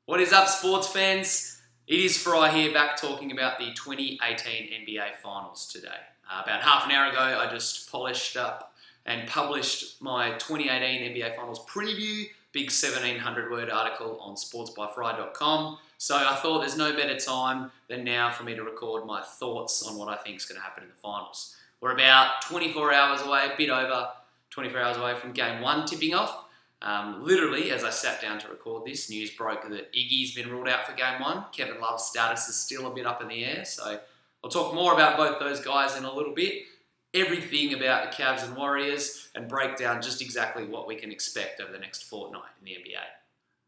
What is up, sports fans? It is Fry here, back talking about the 2018 NBA Finals today. About half an hour ago, I just polished up and published my 2018 NBA Finals preview, big 1,700-word article on sportsbyfry.com. So I thought there's no better time than now for me to record my thoughts on what I think is going to happen in the finals. We're about 24 hours away, a bit over 24 hours away from Game 1 tipping off. Literally, as I sat down to record this, news broke that Iggy's been ruled out for Game 1. Kevin Love's status is still a bit up in the air, so I'll talk more about both those guys in a little bit. Everything about the Cavs and Warriors, and break down just exactly what we can expect over the next fortnight in the NBA.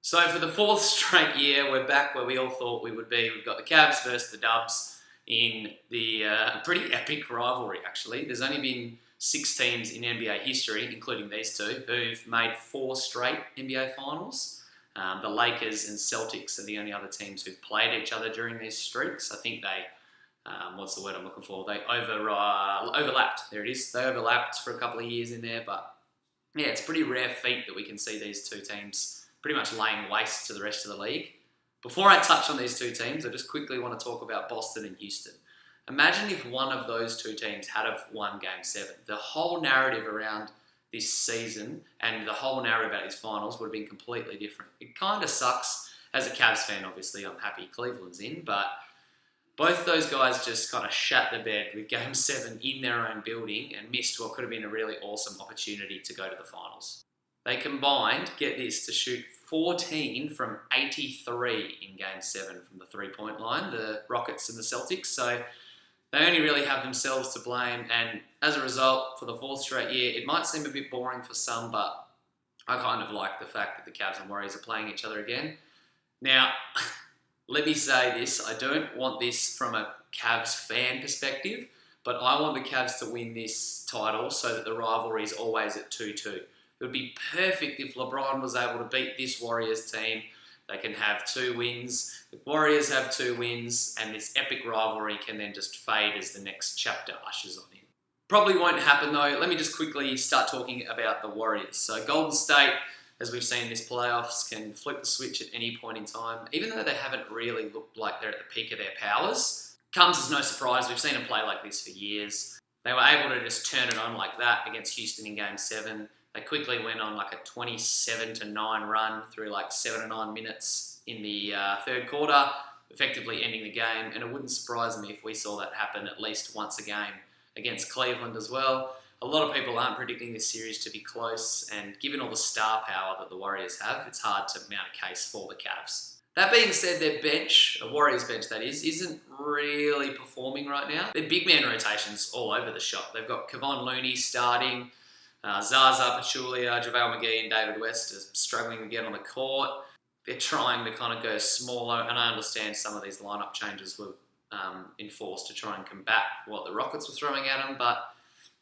So for the fourth straight year, we're back where we all thought we would be. We've got the Cavs versus the Dubs in the pretty epic rivalry, actually. There's only been 6 teams in NBA history, including these two, who've made 4 straight NBA Finals. The Lakers and Celtics are the only other teams who've played each other during these streaks. I think they, what's the word I'm looking for? They overlapped. There it is. They overlapped for a couple of years in there, but yeah, it's a pretty rare feat that we can see these two teams pretty much laying waste to the rest of the league. Before I touch on these two teams, I just quickly want to talk about Boston and Houston. Imagine if one of those two teams had have won Game 7. The whole narrative around this season and the whole narrative about these finals would have been completely different. It kind of sucks. As a Cavs fan, obviously, I'm happy Cleveland's in, but both those guys just kind of shat the bed with Game 7 in their own building and missed what could have been a really awesome opportunity to go to the finals. They combined, get this, to shoot 14 from 83 in Game 7 from the three-point line, the Rockets and the Celtics, so they only really have themselves to blame, and as a result, for the 4th straight year, it might seem a bit boring for some, but I kind of like the fact that the Cavs and Warriors are playing each other again. Now, let me say this, I don't want this from a Cavs fan perspective, but I want the Cavs to win this title so that the rivalry is always at 2-2. It would be perfect if LeBron was able to beat this Warriors team. They can have 2 wins. The Warriors have 2 wins, and this epic rivalry can then just fade as the next chapter ushers on in. Probably won't happen though. Let me just quickly start talking about the Warriors. So Golden State, as we've seen in this playoffs, can flip the switch at any point in time, even though they haven't really looked like they're at the peak of their powers. Comes as no surprise. We've seen them play like this for years. They were able to just turn it on like that against Houston in Game 7. They quickly went on like a 27-9 run through like 7 or 9 minutes in the third quarter, effectively ending the game. And it wouldn't surprise me if we saw that happen at least once a game against Cleveland as well. A lot of people aren't predicting this series to be close, and given all the star power that the Warriors have, it's hard to mount a case for the Cavs. That being said, their bench, a Warriors bench that is, isn't really performing right now. Their big man rotation's all over the shop. They've got Kevon Looney starting, Zaza Pachulia, JaVale McGee and David West are struggling to get on the court. They're trying to kind of go smaller, and I understand some of these lineup changes were enforced to try and combat what the Rockets were throwing at them, but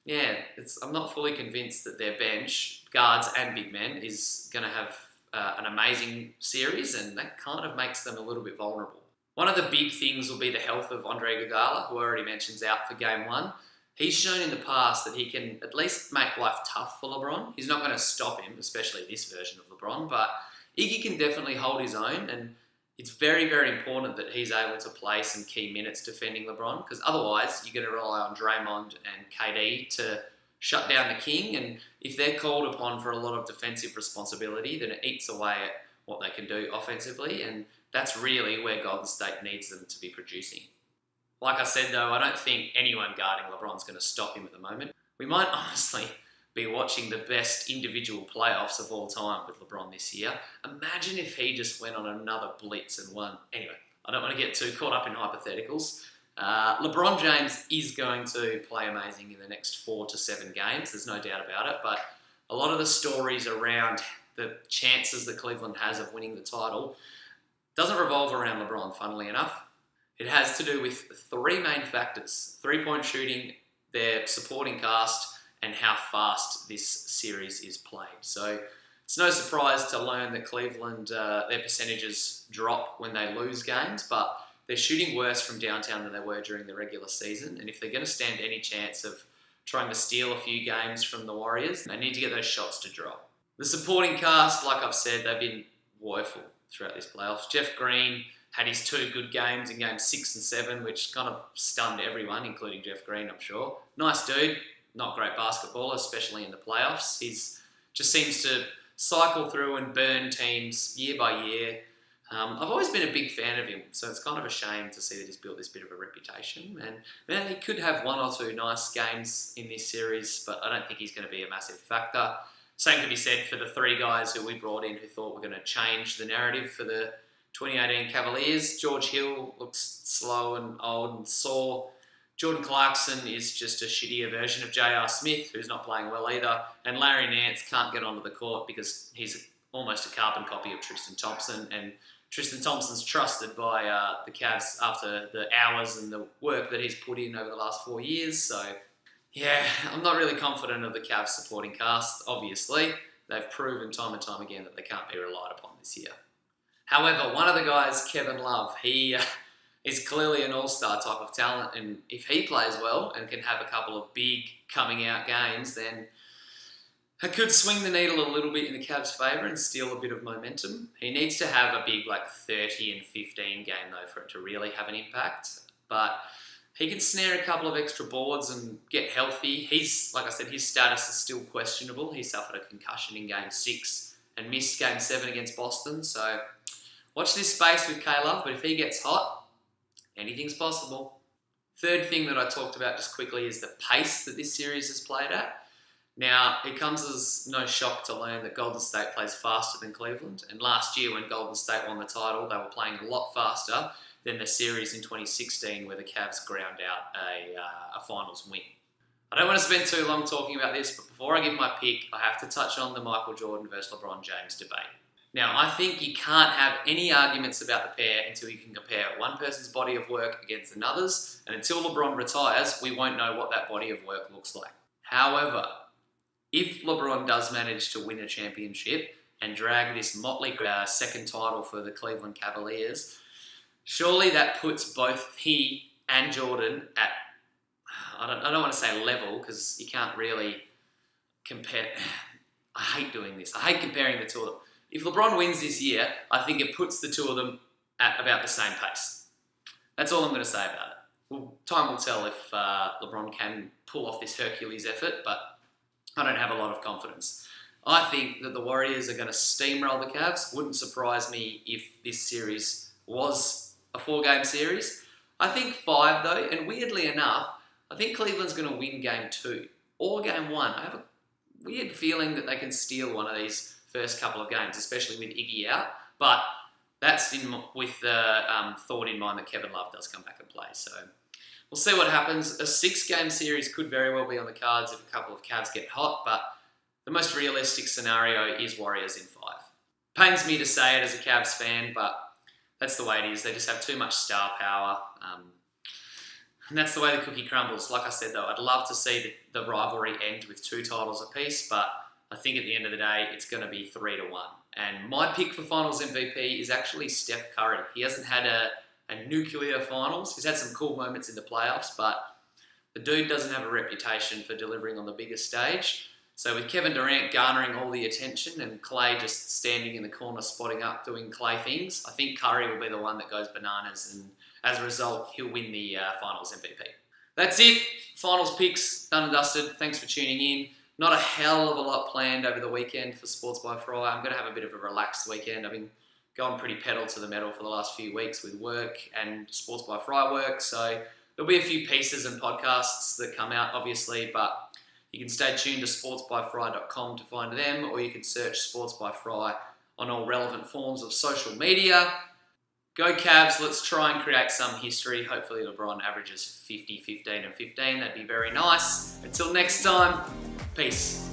yeah, I'm not fully convinced that their bench, guards and big men, is going to have an amazing series, and that kind of makes them a little bit vulnerable. One of the big things will be the health of Andre Iguodala, who I already mentioned is out for Game 1. He's shown in the past that he can at least make life tough for LeBron. He's not going to stop him, especially this version of LeBron, but Iggy can definitely hold his own, and it's very, very important that he's able to play some key minutes defending LeBron, because otherwise you're going to rely on Draymond and KD to shut down the king, and if they're called upon for a lot of defensive responsibility, then it eats away at what they can do offensively, and that's really where Golden State needs them to be producing. Like I said though, I don't think anyone guarding LeBron's going to stop him at the moment. We might honestly be watching the best individual playoffs of all time with LeBron this year. Imagine if he just went on another blitz and won. Anyway, I don't want to get too caught up in hypotheticals. LeBron James is going to play amazing in the next 4 to 7 games, there's no doubt about it, but a lot of the stories around the chances that Cleveland has of winning the title doesn't revolve around LeBron, funnily enough. It has to do with 3 main factors: 3-point shooting, their supporting cast, and how fast this series is played. So it's no surprise to learn that Cleveland, their percentages drop when they lose games, but they're shooting worse from downtown than they were during the regular season. And if they're going to stand any chance of trying to steal a few games from the Warriors, they need to get those shots to drop. The supporting cast, like I've said, they've been woeful. throughout this playoffs. Jeff Green had his 2 good games in games 6 and 7, which kind of stunned everyone, including Jeff Green, I'm sure. Nice dude, not great basketballer, especially in the playoffs. He's just seems to cycle through and burn teams year by year. I've always been a big fan of him, so it's kind of a shame to see that he's built this bit of a reputation. And he could have 1 or 2 nice games in this series, but I don't think he's going to be a massive factor. Same could be said for the 3 guys who we brought in who thought were going to change the narrative for the 2018 Cavaliers. George Hill looks slow and old and sore. Jordan Clarkson is just a shittier version of J.R. Smith, who's not playing well either. And Larry Nance can't get onto the court because he's almost a carbon copy of Tristan Thompson. And Tristan Thompson's trusted by the Cavs after the hours and the work that he's put in over the last 4 years. So, yeah, I'm not really confident of the Cavs supporting cast, obviously. They've proven time and time again that they can't be relied upon this year. However, one of the guys, Kevin Love, he is clearly an all-star type of talent, and if he plays well and can have a couple of big coming-out games, then it could swing the needle a little bit in the Cavs' favour and steal a bit of momentum. He needs to have a big 30 and 15 game, though, for it to really have an impact. But he can snare a couple of extra boards and get healthy. He's, like I said, his status is still questionable. He suffered a concussion in Game 6 and missed Game 7 against Boston, so watch this space with K-Love, but if he gets hot, anything's possible. Third thing that I talked about just quickly is the pace that this series has played at. Now, it comes as no shock to learn that Golden State plays faster than Cleveland. And last year when Golden State won the title, they were playing a lot faster than the series in 2016 where the Cavs ground out a finals win. I don't want to spend too long talking about this, but before I give my pick, I have to touch on the Michael Jordan versus LeBron James debate. Now, I think you can't have any arguments about the pair until you can compare one person's body of work against another's, and until LeBron retires, we won't know what that body of work looks like. However, if LeBron does manage to win a championship and drag this motley second title for the Cleveland Cavaliers, surely that puts both he and Jordan at, I don't want to say level, because you can't really compare. I hate doing this. I hate comparing the two of them. If LeBron wins this year, I think it puts the two of them at about the same pace. That's all I'm going to say about it. Well, time will tell if LeBron can pull off this Hercules effort, but I don't have a lot of confidence. I think that the Warriors are going to steamroll the Cavs. Wouldn't surprise me if this series was a 4-game series. I think 5 though, and weirdly enough, I think Cleveland's going to win Game 2 or Game 1. I have a weird feeling that they can steal one of these first couple of games, especially with Iggy out. But that's with the thought in mind that Kevin Love does come back and play. So we'll see what happens. A 6-game series could very well be on the cards if a couple of Cavs get hot, but the most realistic scenario is Warriors in 5. Pains me to say it as a Cavs fan, but that's the way it is. They just have too much star power. And that's the way the cookie crumbles. Like I said, though, I'd love to see the rivalry end with 2 titles apiece, but I think at the end of the day, it's going to be 3-1. And my pick for Finals MVP is actually Steph Curry. He hasn't had a nuclear finals. He's had some cool moments in the playoffs, but the dude doesn't have a reputation for delivering on the biggest stage. So with Kevin Durant garnering all the attention and Clay just standing in the corner spotting up doing Clay things, I think Curry will be the one that goes bananas, and as a result, he'll win the Finals MVP. That's it. Finals picks done and dusted. Thanks for tuning in. Not a hell of a lot planned over the weekend for Sports by Fry. I'm going to have a bit of a relaxed weekend. I've been going pretty pedal to the metal for the last few weeks with work and Sports by Fry work. So there'll be a few pieces and podcasts that come out, obviously, but you can stay tuned to sportsbyfry.com to find them, or you can search Sports by Fry on all relevant forms of social media. Go Cavs, let's try and create some history. Hopefully LeBron averages 50, 15 and 15. That'd be very nice. Until next time, peace.